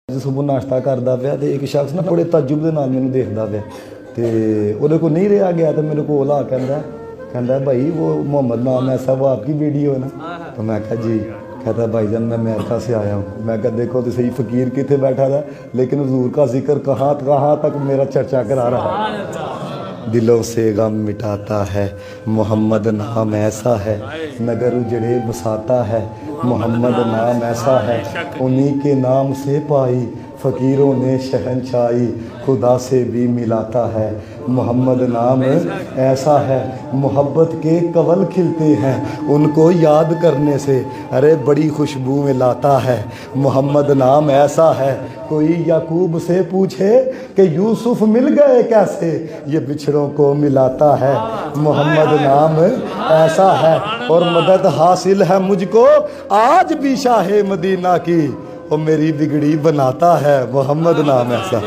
सुबह नाश्ता करता पाया तो एक शख्स ना बड़े तजुब के नाल मैंने देखता पाया तो वो को नहीं रहा गया तो मेरे को ला कहता भाई वो मोहम्मद नाम ऐसा वो आपकी वीडियो है ना। तो मैं कहा जी। कहता भाईजान मैं अमेरिका से आया हूँ। मैं कहा देखो तो सही फ़कीर कितने बैठा था लेकिन हुजूर का जिक्र कहाँ तक मेरा चर्चा करा रहा है। दिलों से गम मिटाता है मोहम्मद नाम ऐसा है, नगर उजड़े बसाता है मोहम्मद नाम ऐसा है। उन्हीं के नाम से पाई फ़कीरों ने शहनशाही, खुदा से भी मिलाता है मोहम्मद नाम ऐसा है। मोहब्बत के कवल खिलते हैं उनको याद करने से, अरे बड़ी खुशबू में लाता है मोहम्मद नाम ऐसा है। कोई याकूब से पूछे कि यूसुफ मिल गए कैसे, ये बिछड़ों को मिलाता है मोहम्मद नाम ऐसा है। और मदद हासिल है मुझको आज भी शाह मदीना की, वो मेरी बिगड़ी बनाता है मोहम्मद नाम ऐसा।